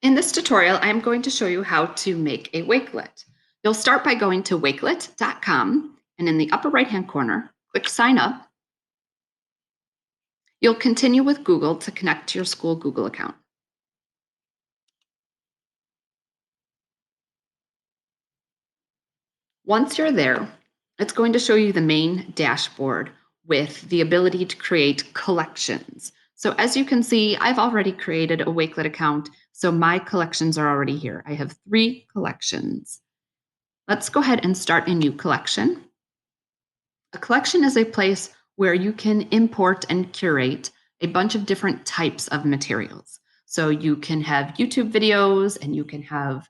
In this tutorial, I'm going to show you how to make a Wakelet. You'll start by going to wakelet.com, and in the upper right-hand corner, click Sign Up. You'll continue with Google to connect to your school Google account. Once you're there, it's going to show you the main dashboard with the ability to create collections. So as you can see, I've already created a Wakelet account, so my collections are already here. I have 3 collections. Let's go ahead and start a new collection. A collection is a place where you can import and curate a bunch of different types of materials. So you can have YouTube videos and you can have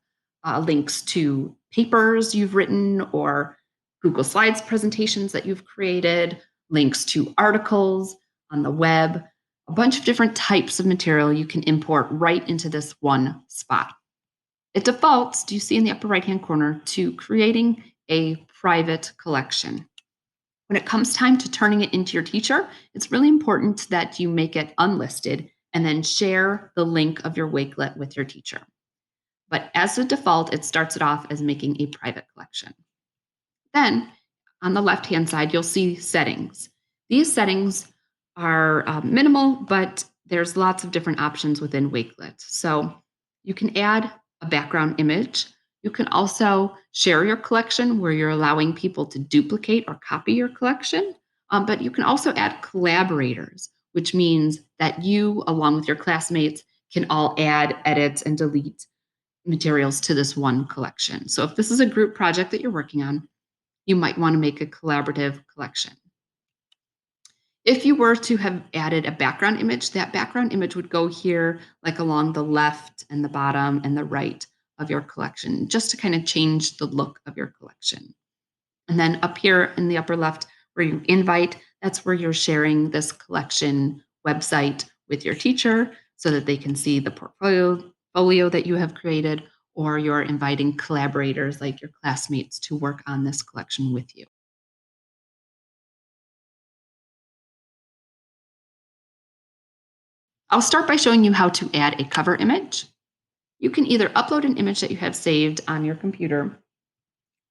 links to papers you've written or Google Slides presentations that you've created, links to articles on the web, a bunch of different types of material you can import right into this one spot. It defaults, do you see in the upper right-hand corner, to creating a private collection. When it comes time to turning it into your teacher, it's really important that you make it unlisted and then share the link of your Wakelet with your teacher. But as a default, it starts it off as making a private collection. Then on the left-hand side, you'll see settings. These settings are minimal, but there's lots of different options within Wakelet. So you can add a background image. You can also share your collection where you're allowing people to duplicate or copy your collection. But you can also add collaborators, which means that you, along with your classmates, can all add, edit, and delete materials to this one collection. So if this is a group project that you're working on, you might want to make a collaborative collection. If you were to have added a background image, that background image would go here, like along the left and the bottom and the right of your collection, just to kind of change the look of your collection. And then up here in the upper left, where you invite, that's where you're sharing this collection website with your teacher so that they can see the portfolio that you have created, or you're inviting collaborators like your classmates to work on this collection with you. I'll start by showing you how to add a cover image. You can either upload an image that you have saved on your computer,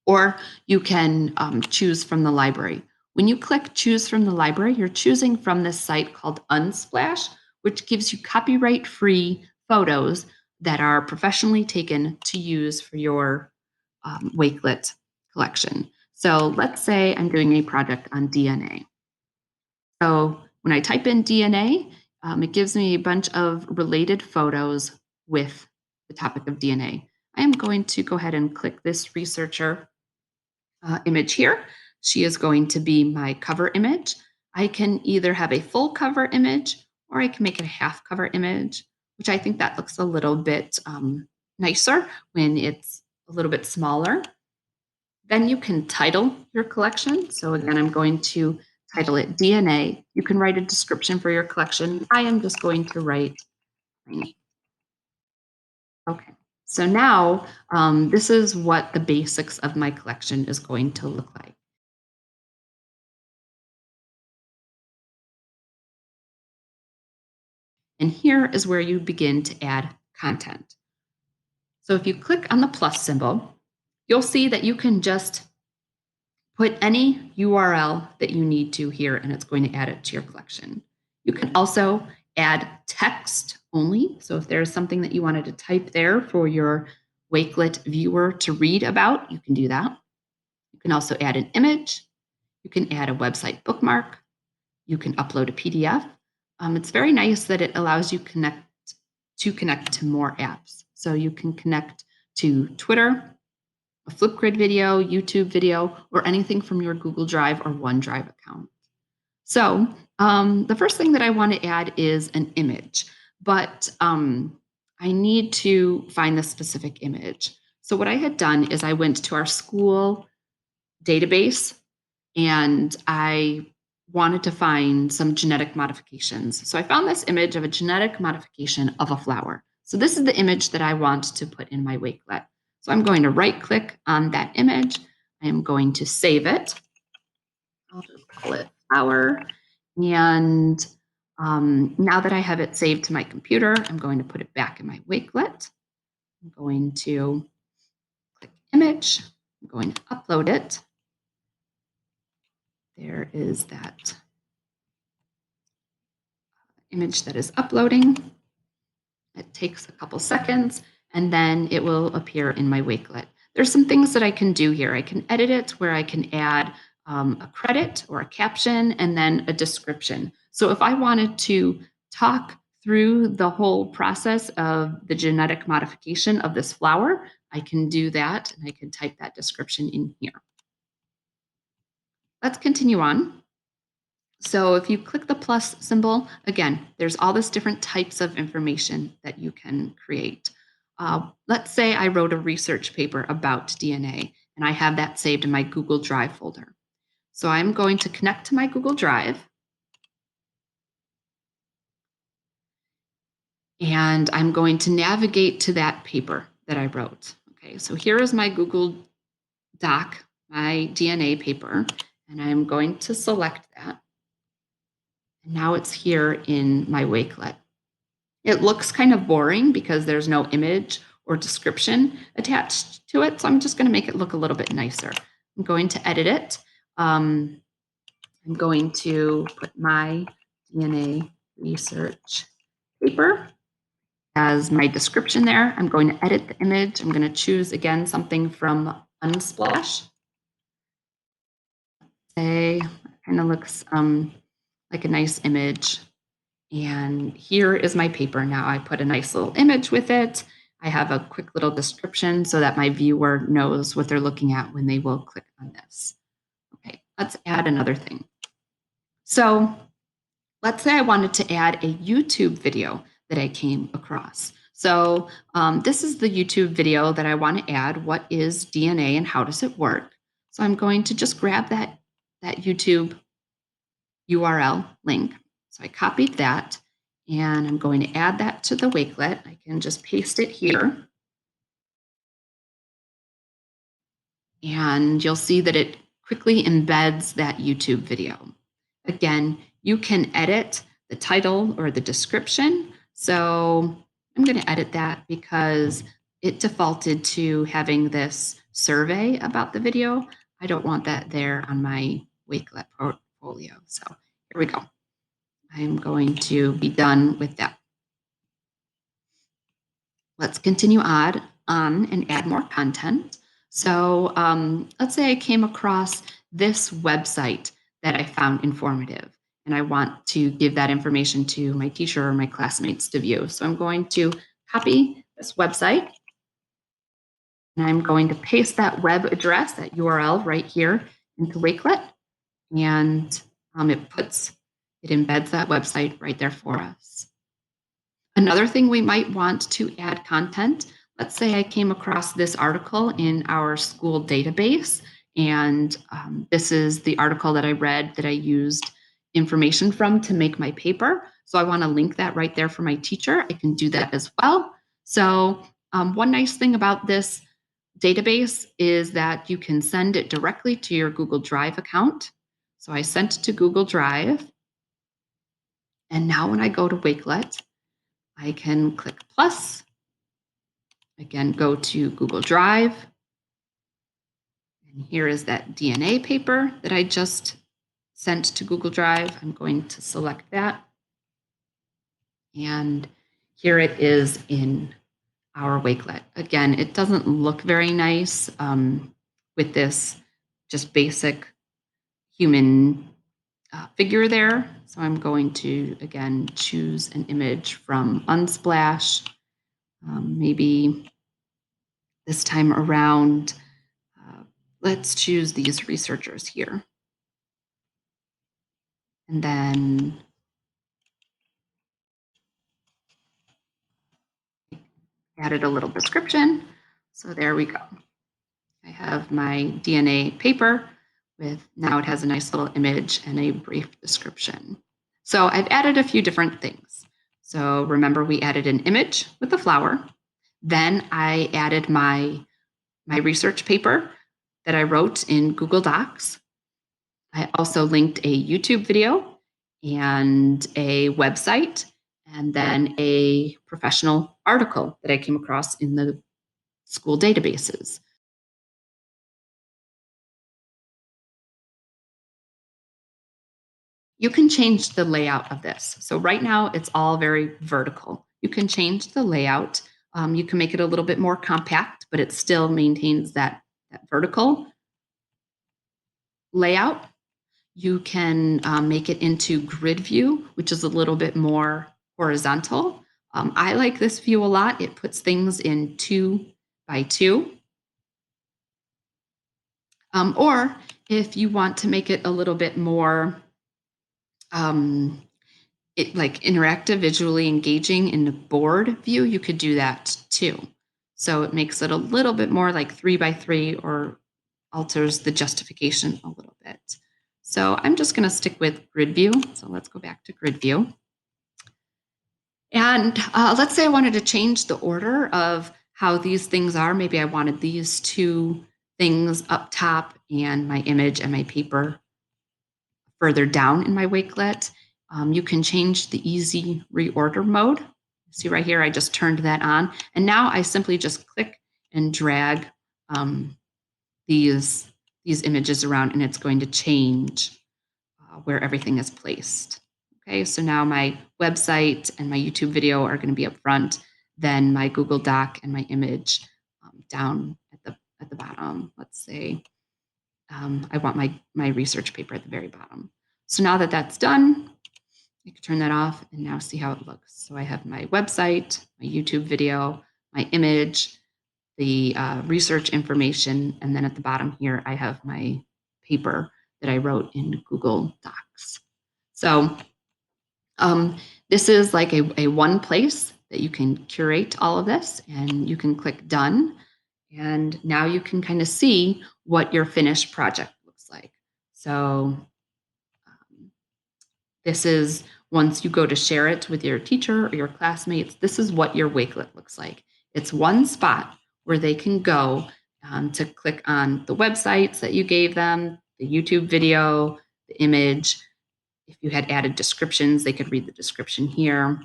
or you can choose from the library. When you click Choose from the Library, you're choosing from this site called Unsplash, which gives you copyright-free photos that are professionally taken to use for your Wakelet collection. So let's say I'm doing a project on DNA. So when I type in DNA, it gives me a bunch of related photos with the topic of DNA. I am going to go ahead and click this researcher image here. She is going to be my cover image. I can either have a full cover image or I can make it a half cover image, which I think that looks a little bit nicer when it's a little bit smaller. Then you can title your collection. So again, I'm going to title it DNA. You can write a description for your collection. I am just going to write my name. Okay, so now this is what the basics of my collection is going to look like. And here is where you begin to add content. So if you click on the plus symbol, you'll see that you can just put any URL that you need to here, and it's going to add it to your collection. You can also add text only. So if there's something that you wanted to type there for your Wakelet viewer to read about, you can do that. You can also add an image. You can add a website bookmark. You can upload a PDF. It's very nice that it allows you connect to more apps. So you can connect to Twitter, a Flipgrid video, YouTube video, or anything from your Google Drive or OneDrive account. So the first thing that I want to add is an image, but I need to find the specific image. So what I had done is I went to our school database and I wanted to find some genetic modifications. So I found this image of a genetic modification of a flower. So this is the image that I want to put in my Wakelet. So I'm going to right click on that image. I am going to save it. I'll just call it flower. And now that I have it saved to my computer, I'm going to put it back in my Wakelet. I'm going to click image. I'm going to upload it. There is that image that is uploading. It takes a couple seconds, and then it will appear in my Wakelet. There's some things that I can do here. I can edit it where I can add a credit or a caption and then a description. So if I wanted to talk through the whole process of the genetic modification of this flower, I can do that, and I can type that description in here. Let's continue on. So if you click the plus symbol, again, there's all this different types of information that you can create. Let's say I wrote a research paper about DNA, and I have that saved in my Google Drive folder. So I'm going to connect to my Google Drive, and I'm going to navigate to that paper that I wrote. Okay, so here is my Google Doc, my DNA paper, and I'm going to select that. And now it's here in my Wakelet. It looks kind of boring because there's no image or description attached to it. So I'm just going to make it look a little bit nicer. I'm going to edit it. I'm going to put my DNA research paper as my description there. I'm going to edit the image. I'm going to choose again something from Unsplash. Say, kind of looks like a nice image. And here is my paper now. I put a nice little image with it. I have a quick little description so that my viewer knows what they're looking at when they will click on this. Okay, let's add another thing. So let's say I wanted to add a YouTube video that I came across. So this is the YouTube video that I want to add. What is DNA and how does it work? So I'm going to just grab that YouTube URL link. So I copied that, and I'm going to add that to the Wakelet. I can just paste it here. And you'll see that it quickly embeds that YouTube video. Again, you can edit the title or the description. So I'm going to edit that because it defaulted to having this survey about the video. I don't want that there on my Wakelet portfolio. So here we go. I'm going to be done with that. Let's continue on and add more content. So let's say I came across this website that I found informative, and I want to give that information to my teacher or my classmates to view. So I'm going to copy this website, and I'm going to paste that web address, that URL right here into Wakelet, and it embeds that website right there for us. Another thing we might want to add content, let's say I came across this article in our school database, and this is the article that I read that I used information from to make my paper. So I want to link that right there for my teacher. I can do that as well. So one nice thing about this database is that you can send it directly to your Google Drive account. So I sent it to Google Drive. And now when I go to Wakelet, I can click plus, again, go to Google Drive. And here is that DNA paper that I just sent to Google Drive. I'm going to select that. And here it is in our Wakelet. Again, it doesn't look very nice with this just basic human figure there. So I'm going to, again, choose an image from Unsplash. Maybe this time around, let's choose these researchers here. And then added a little description. So there we go. I have my DNA paper now it has a nice little image and a brief description. So I've added a few different things. So remember, we added an image with the flower. Then I added my research paper that I wrote in Google Docs. I also linked a YouTube video and a website, and then a professional article that I came across in the school databases. You can change the layout of this. So right now it's all very vertical. You can change the layout. You can make it a little bit more compact, but it still maintains that vertical layout. You can make it into grid view, which is a little bit more horizontal. I like this view a lot. It puts things in 2 by 2. Or if you want to make it a little bit more um, like interactive, visually engaging in the board view, you could do that too. So it makes it a little bit more like 3 by 3 or alters the justification a little bit. So I'm just going to stick with grid view. So let's go back to grid view. And let's say I wanted to change the order of how these things are. Maybe I wanted these two things up top and my image and my paper further down in my Wakelet. You can change the easy reorder mode. See right here, I just turned that on. And now I simply just click and drag these images around, and it's going to change where everything is placed. Okay, so now my website and my YouTube video are going to be up front, then my Google Doc and my image down at the bottom. Let's say I want my research paper at the very bottom. So now that that's done, you can turn that off and now see how it looks. So I have my website, my YouTube video, my image, the research information, and then at the bottom here, I have my paper that I wrote in Google Docs. So this is like a one place that you can curate all of this, and you can click done. And now you can kind of see what your finished project looks like. So this is once you go to share it with your teacher or your classmates, this is what your Wakelet looks like. It's one spot where they can go to click on the websites that you gave them, the YouTube video, the image. If you had added descriptions, they could read the description here.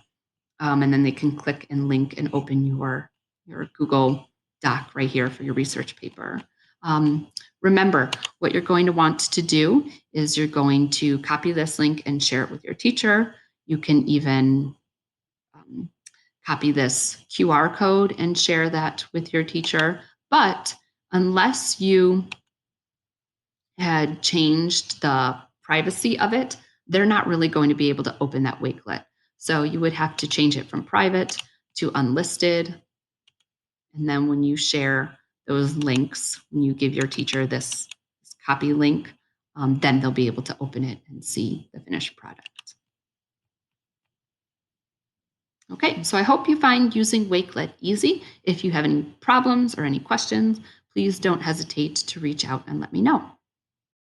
And then they can click and link and open your Google Doc right here for your research paper. Remember, what you're going to want to do is you're going to copy this link and share it with your teacher. You can even copy this QR code and share that with your teacher. But unless you had changed the privacy of it, they're not really going to be able to open that Wakelet. So you would have to change it from private to unlisted. And then when you share those links, when you give your teacher this copy link, then they'll be able to open it and see the finished product. Okay, so I hope you find using Wakelet easy. If you have any problems or any questions, please don't hesitate to reach out and let me know.